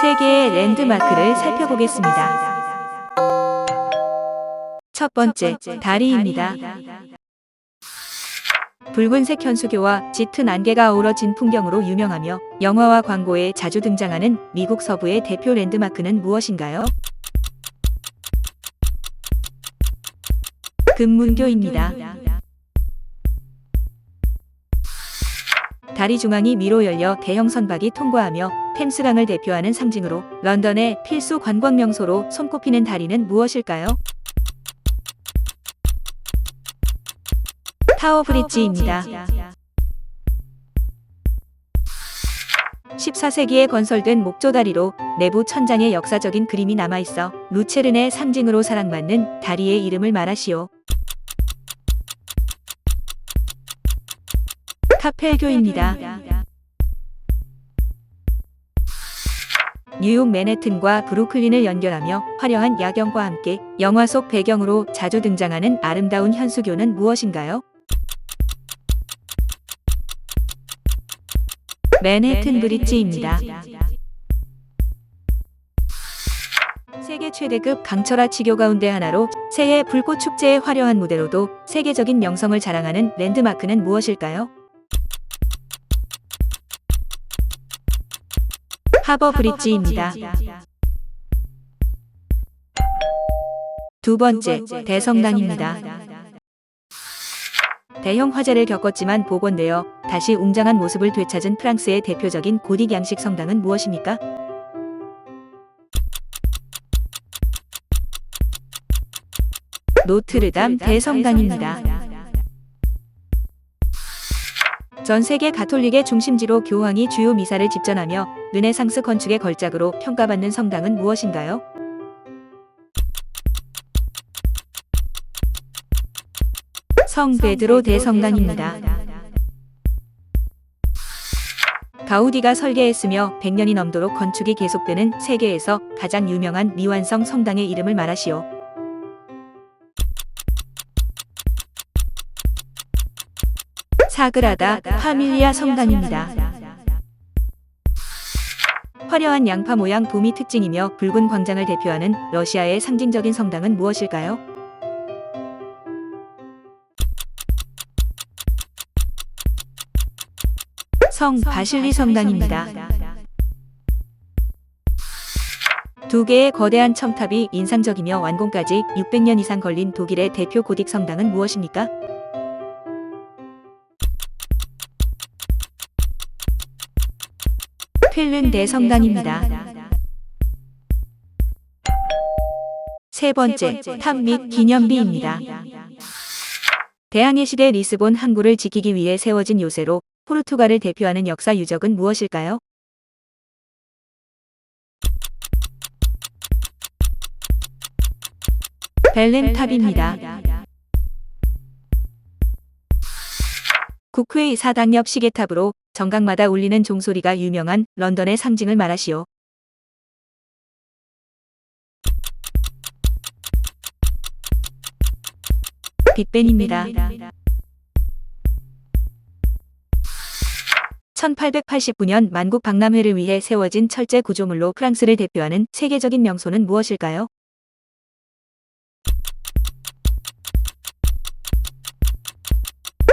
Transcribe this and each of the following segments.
세계의 랜드마크를 살펴보겠습니다. 첫 번째, 다리입니다. 붉은색 현수교와 짙은 안개가 어우러진 풍경으로 유명하며 영화와 광고에 자주 등장하는 미국 서부의 대표 랜드마크는 무엇인가요? 금문교입니다. 다리 중앙이 위로 열려 대형 선박이 통과하며 템스강을 대표하는 상징으로 런던의 필수 관광 명소로 손꼽히는 다리는 무엇일까요? 타워 브릿지입니다. 14세기에 건설된 목조다리로 내부 천장에 역사적인 그림이 남아있어 루체른의 상징으로 사랑받는 다리의 이름을 말하시오. 카펠교입니다. 뉴욕 맨해튼과 브루클린을 연결하며 화려한 야경과 함께 영화 속 배경으로 자주 등장하는 아름다운 현수교는 무엇인가요? 맨해튼 브릿지입니다. 세계 최대급 강철화 치교 가운데 하나로 새해 불꽃 축제의 화려한 무대로도 세계적인 명성을 자랑하는 랜드마크는 무엇일까요? 하버 브릿지입니다. 두 번째, 대성당입니다. 대형 화재를 겪었지만 복원되어 다시 웅장한 모습을 되찾은 프랑스의 대표적인 고딕 양식 성당은 무엇입니까? 노트르담 대성당입니다. 전 세계 가톨릭의 중심지로 교황이 주요 미사를 집전하며 르네상스 건축의 걸작으로 평가받는 성당은 무엇인가요? 성 베드로 대성당입니다. 가우디가 설계했으며 100년이 넘도록 건축이 계속되는 세계에서 가장 유명한 미완성 성당의 이름을 말하시오. 사그라다 파밀리아 성당입니다. 화려한 양파 모양 돔이 특징이며 붉은 광장을 대표하는 러시아의 상징적인 성당은 무엇일까요? 성 바실리 성당입니다. 두 개의 거대한 첨탑이 인상적이며 완공까지 600년 이상 걸린 독일의 대표 고딕 성당은 무엇입니까? 필름 대성당입니다. 세 번째, 탑 및 기념비입니다. 대항해 시대 리스본 항구를 지키기 위해 세워진 요새로 포르투갈을 대표하는 역사 유적은 무엇일까요? 벨렘탑입니다. 국회 사당 옆 시계탑으로 정각마다 울리는 종소리가 유명한 런던의 상징을 말하시오. 빅벤입니다. 1889년 만국 박람회를 위해 세워진 철제 구조물로 프랑스를 대표하는 세계적인 명소는 무엇일까요?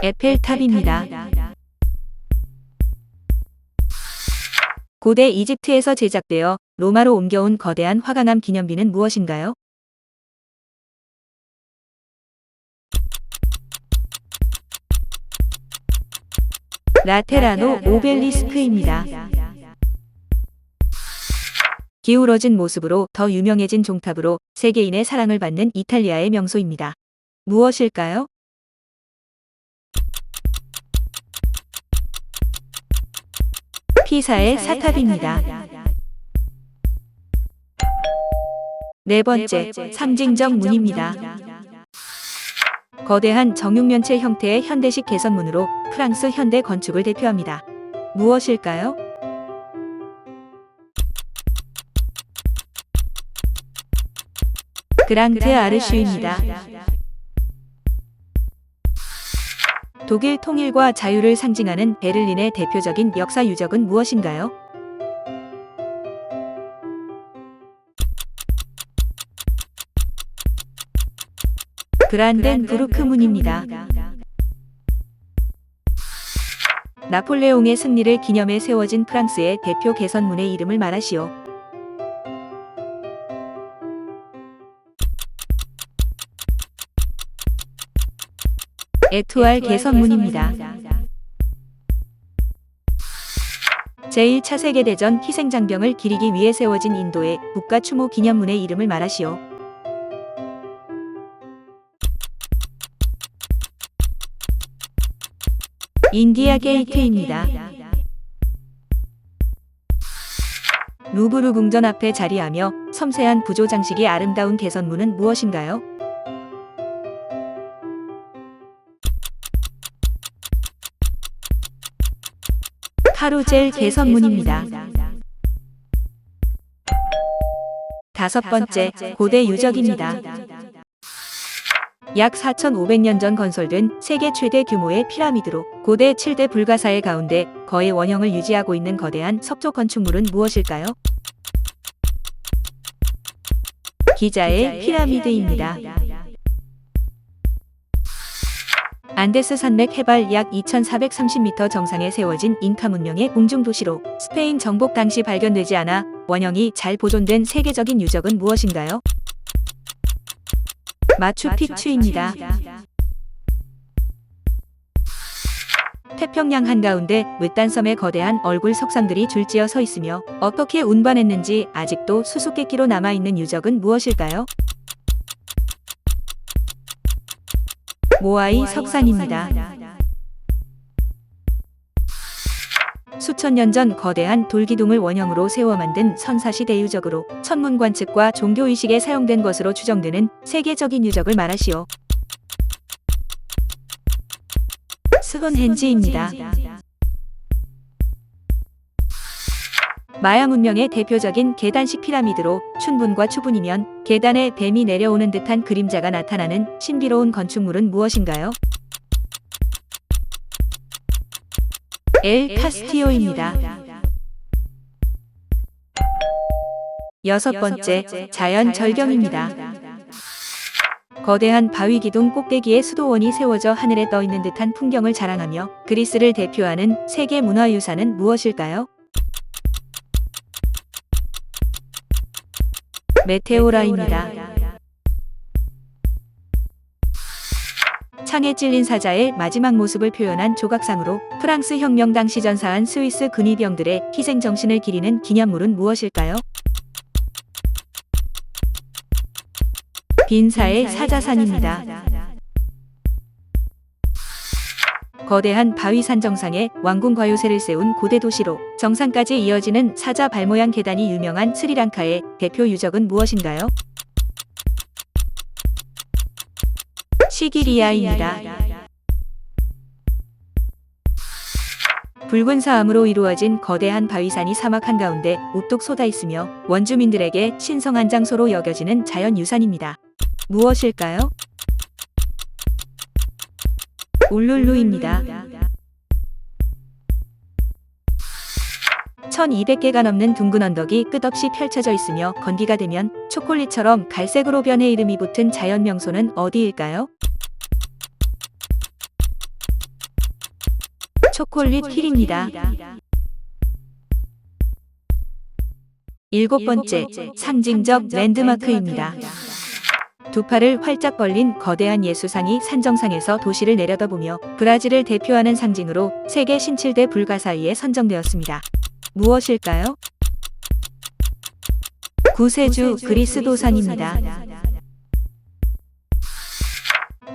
에펠탑입니다. 고대 이집트에서 제작되어 로마로 옮겨온 거대한 화강암 기념비는 무엇인가요? 라테라노 오벨리스크입니다. 기울어진 모습으로 더 유명해진 종탑으로 세계인의 사랑을 받는 이탈리아의 명소입니다. 무엇일까요? 피사의 사탑입니다. 네 번째, 상징적 문입니다. 거대한 정육면체 형태의 현대식 개선문으로 프랑스 현대 건축을 대표합니다. 무엇일까요? 그랑트 아르슈입니다. 독일 통일과 자유를 상징하는 베를린의 대표적인 역사 유적은 무엇인가요? 브란덴부르크 문입니다. 나폴레옹의 승리를 기념해 세워진 프랑스의 대표 개선문의 이름을 말하시오. 에투알 개선문입니다. 제1차 세계대전 희생장병을 기리기 위해 세워진 인도의 국가 추모 기념문의 이름을 말하시오. 인디아 게이트입니다. 루브르 궁전 앞에 자리하며 섬세한 구조 장식이 아름다운 개선문은 무엇인가요? 카루젤 개선문입니다. 다섯 번째, 고대 유적입니다. 약 4,500년 전 건설된 세계 최대 규모의 피라미드로 고대 7대 불가사의 가운데 거의 원형을 유지하고 있는 거대한 석조 건축물은 무엇일까요? 기자의 피라미드입니다. 안데스 산맥 해발 약 2,430m 정상에 세워진 잉카 문명의 공중도시로 스페인 정복 당시 발견되지 않아 원형이 잘 보존된 세계적인 유적은 무엇인가요? 마추픽추입니다. 태평양 한가운데 외딴섬에 거대한 얼굴 석상들이 줄지어 서 있으며 어떻게 운반했는지 아직도 수수께끼로 남아있는 유적은 무엇일까요? 모아이 석상입니다. 수천 년 전 거대한 돌기둥을 원형으로 세워 만든 선사시 대유적으로 천문 관측과 종교의식에 사용된 것으로 추정되는 세계적인 유적을 말하시오. 스톤헨지입니다. 마야 문명의 대표적인 계단식 피라미드로 춘분과 추분이면 계단에 뱀이 내려오는 듯한 그림자가 나타나는 신비로운 건축물은 무엇인가요? 엘 카스티오입니다. 여섯 번째, 자연 절경입니다. 거대한 바위 기둥 꼭대기에 수도원이 세워져 하늘에 떠 있는 듯한 풍경을 자랑하며 그리스를 대표하는 세계 문화유산은 무엇일까요? 메테오라입니다. 창에 찔린 사자의 마지막 모습을 표현한 조각상으로 프랑스 혁명 당시 전사한 스위스 근위병들의 희생 정신을 기리는 기념물은 무엇일까요? 빈사의 사자산입니다. 거대한 바위산 정상에 왕궁 과요새를 세운 고대 도시로 정상까지 이어지는 사자 발 모양 계단이 유명한 스리랑카의 대표 유적은 무엇인가요? 시기리아입니다. 붉은 사암으로 이루어진 거대한 바위산이 사막 한가운데 우뚝 솟아있으며 원주민들에게 신성한 장소로 여겨지는 자연유산입니다. 무엇일까요? 울룰루입니다. 1200개가 넘는 둥근 언덕이 끝없이 펼쳐져 있으며 건기가 되면 초콜릿처럼 갈색으로 변해 이름이 붙은 자연 명소는 어디일까요? 초콜릿 힐입니다. 일곱 번째, 상징적 랜드마크입니다. 두 팔을 활짝 벌린 거대한 예수상이 산정상에서 도시를 내려다보며 브라질을 대표하는 상징으로 세계 신칠대 불가사의에 선정되었습니다. 무엇일까요? 구세주 그리스도산입니다.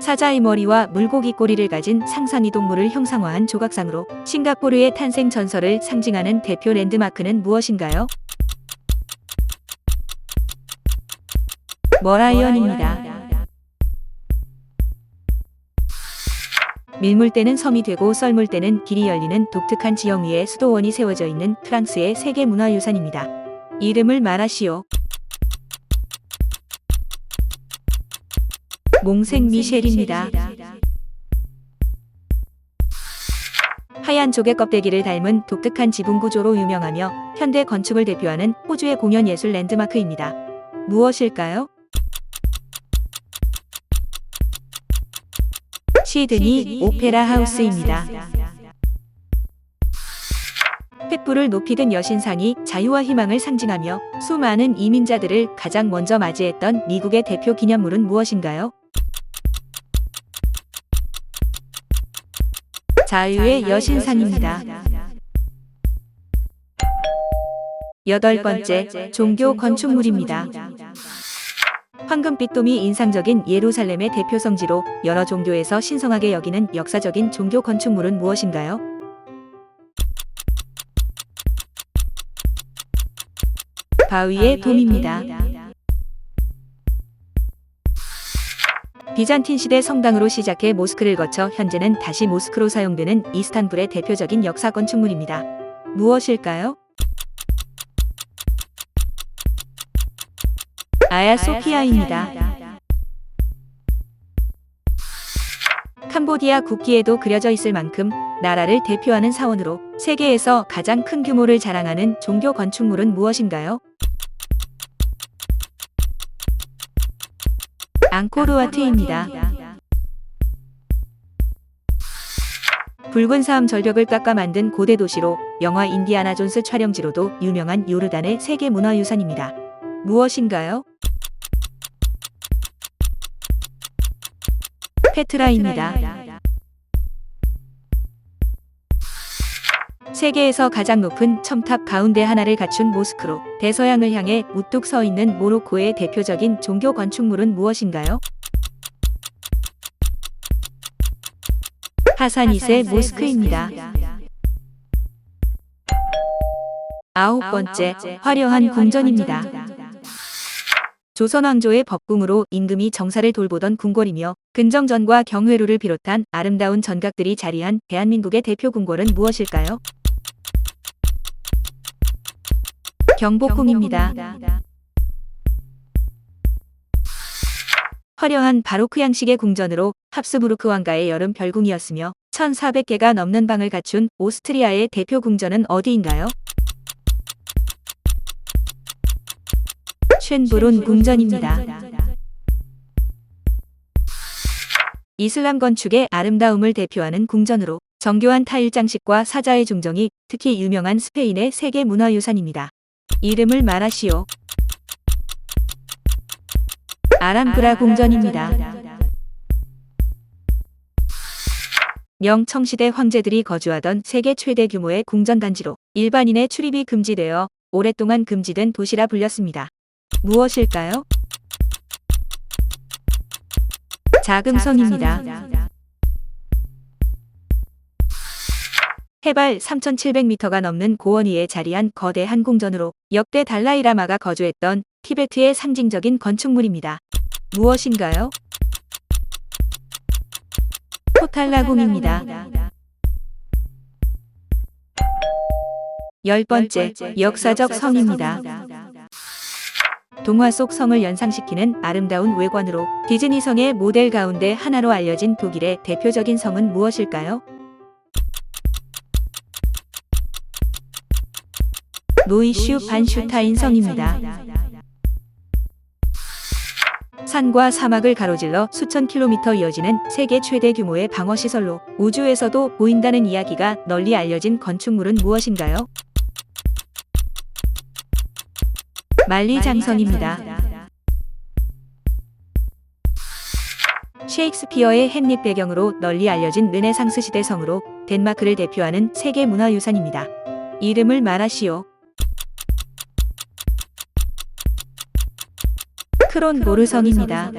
사자의 머리와 물고기 꼬리를 가진 상상이 동물을 형상화한 조각상으로 싱가포르의 탄생 전설을 상징하는 대표 랜드마크는 무엇인가요? 머라이언입니다. 밀물 때는 섬이 되고 썰물 때는 길이 열리는 독특한 지형 위에 수도원이 세워져 있는 프랑스의 세계문화유산입니다. 이름을 말하시오. 몽생미셸입니다. 하얀 조개 껍데기를 닮은 독특한 지붕 구조로 유명하며 현대 건축을 대표하는 호주의 공연예술 랜드마크입니다. 무엇일까요? 시드니 오페라 하우스입니다. 횃불을 높이 든 여신상이 자유와 희망을 상징하며 수많은 이민자들을 가장 먼저 맞이했던 미국의 대표 기념물은 무엇인가요? 자유의 여신상입니다. 8번째, 종교 건축물입니다. 황금빛 돔이 인상적인 예루살렘의 대표 성지로 여러 종교에서 신성하게 여기는 역사적인 종교 건축물은 무엇인가요? 바위의 돔입니다. 비잔틴 시대 성당으로 시작해 모스크를 거쳐 현재는 다시 모스크로 사용되는 이스탄불의 대표적인 역사 건축물입니다. 무엇일까요? 아야소피아입니다. 캄보디아 국기에도 그려져 있을 만큼 나라를 대표하는 사원으로 세계에서 가장 큰 규모를 자랑하는 종교 건축물은 무엇인가요? 앙코르와트입니다. 붉은 사암 절벽을 깎아 만든 고대 도시로 영화 인디아나 존스 촬영지로도 유명한 요르단의 세계문화유산입니다. 무엇인가요? 페트라입니다. 세계에서 가장 높은 첨탑 가운데 하나를 갖춘 모스크로 대서양을 향해 우뚝 서 있는 모로코의 대표적인 종교 건축물은 무엇인가요? 하산 2세 모스크입니다. 9번째, 화려한 궁전입니다. 조선 왕조의 법궁으로 임금이 정사를 돌보던 궁궐이며 근정전과 경회루를 비롯한 아름다운 전각들이 자리한 대한민국의 대표 궁궐은 무엇일까요? 경복궁입니다. 화려한 바로크 양식의 궁전으로 합스부르크 왕가의 여름 별궁이었으며 1400개가 넘는 방을 갖춘 오스트리아의 대표 궁전은 어디인가요? 쉔브룬 궁전입니다. 이슬람 건축의 아름다움을 대표하는 궁전으로 정교한 타일 장식과 사자의 중정이 특히 유명한 스페인의 세계문화유산입니다. 이름을 말하시오. 아람브라 궁전입니다. 명청시대 황제들이 거주하던 세계 최대 규모의 궁전단지로 일반인의 출입이 금지되어 오랫동안 금지된 도시라 불렸습니다. 무엇일까요? 자금성입니다. 해발 3,700m가 넘는 고원 위에 자리한 거대한 궁전으로 역대 달라이라마가 거주했던 티베트의 상징적인 건축물입니다. 무엇인가요? 포탈라궁입니다. 10번째, 역사적 성입니다. 동화 속 성을 연상시키는 아름다운 외관으로 디즈니 성의 모델 가운데 하나로 알려진 독일의 대표적인 성은 무엇일까요? 노이슈 반슈타인 성입니다. 산과 사막을 가로질러 수천 킬로미터 이어지는 세계 최대 규모의 방어시설로 우주에서도 보인다는 이야기가 널리 알려진 건축물은 무엇인가요? 만리장성입니다. 셰익스피어의 햄릿 배경으로 널리 알려진 르네상스 시대 성으로 덴마크를 대표하는 세계문화유산입니다. 이름을 말하시오. 크론보르 성입니다.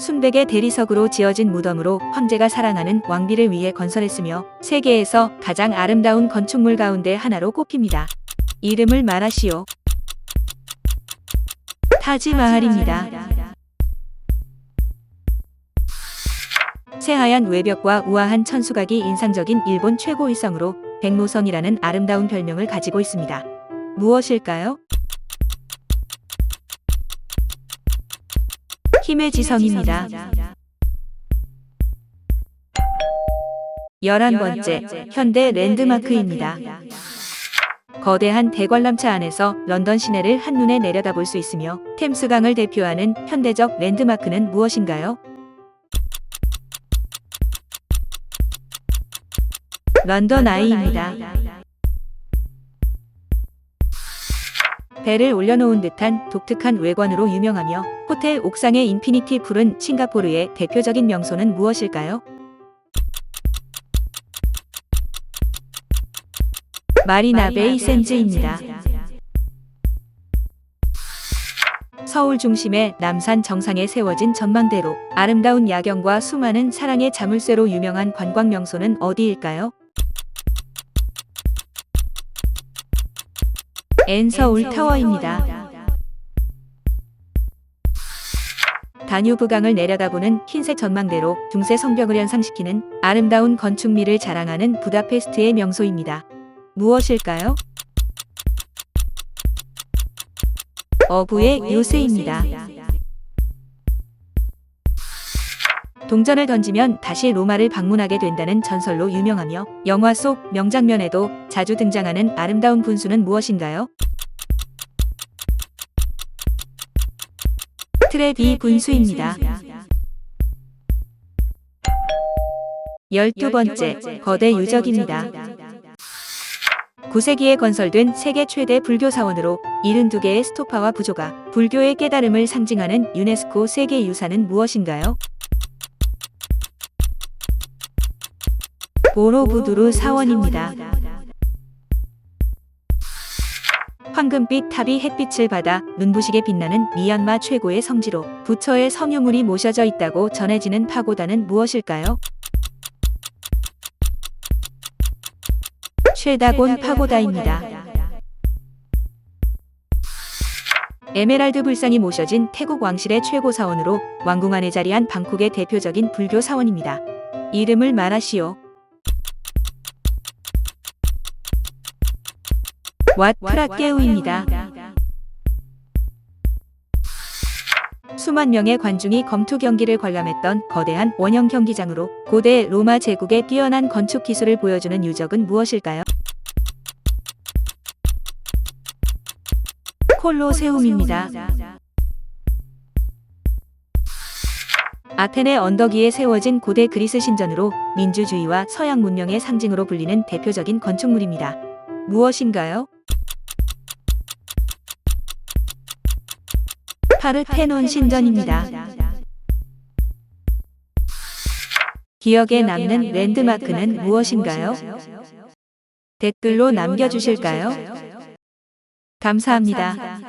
순백의 대리석으로 지어진 무덤으로 황제가 사랑하는 왕비를 위해 건설했으며 세계에서 가장 아름다운 건축물 가운데 하나로 꼽힙니다. 이름을 말하시오. 타지마할입니다. 새하얀 외벽과 우아한 천수각이 인상적인 일본 최고의 성으로 백로성이라는 아름다운 별명을 가지고 있습니다. 무엇일까요? 히메지성입니다. 11번째, 현대 랜드마크입니다. 거대한 대관람차 안에서 런던 시내를 한눈에 내려다볼 수 있으며 템스강을 대표하는 현대적 랜드마크는 무엇인가요? 런던 아이입니다. 배를 올려놓은 듯한 독특한 외관으로 유명하며 호텔 옥상의 인피니티 풀은 싱가포르의 대표적인 명소는 무엇일까요? 마리나 베이 샌즈입니다. 서울 중심의 남산 정상에 세워진 전망대로 아름다운 야경과 수많은 사랑의 자물쇠로 유명한 관광 명소는 어디일까요? 서울 타워입니다. 다뉴브강을 내려다보는 흰색 전망대로 중세 성벽을 연상시키는 아름다운 건축미를 자랑하는 부다페스트의 명소입니다. 무엇일까요? 어부의 요새입니다. 동전을 던지면 다시 로마를 방문하게 된다는 전설로 유명하며 영화 속 명장면에도 자주 등장하는 아름다운 분수는 무엇인가요? 트레비 분수입니다. 12번째, 거대 유적입니다. 9세기에 건설된 세계 최대 불교 사원으로 72개의 스토파와 부조가 불교의 깨달음을 상징하는 유네스코 세계유산은 무엇인가요? 보로부두르 사원입니다. 황금빛 탑이 햇빛을 받아 눈부시게 빛나는 미얀마 최고의 성지로 부처의 성유물이 모셔져 있다고 전해지는 파고다는 무엇일까요? 쉐다곤 파고다입니다. 에메랄드 불상이 모셔진 태국 왕실의 최고 사원으로 왕궁 안에 자리한 방콕의 대표적인 불교 사원입니다. 이름을 말하시오. 왓 프라케우입니다. 수만 명의 관중이 검투 경기를 관람했던 거대한 원형 경기장으로 고대 로마 제국의 뛰어난 건축 기술을 보여주는 유적은 무엇일까요? 콜로세움입니다. 아테네 언덕 위에 세워진 고대 그리스 신전으로 민주주의와 서양 문명의 상징으로 불리는 대표적인 건축물입니다. 무엇인가요? 파르테논 신전입니다. 기억에 남는 랜드마크는 무엇인가요? 댓글로 남겨주실까요? 감사합니다.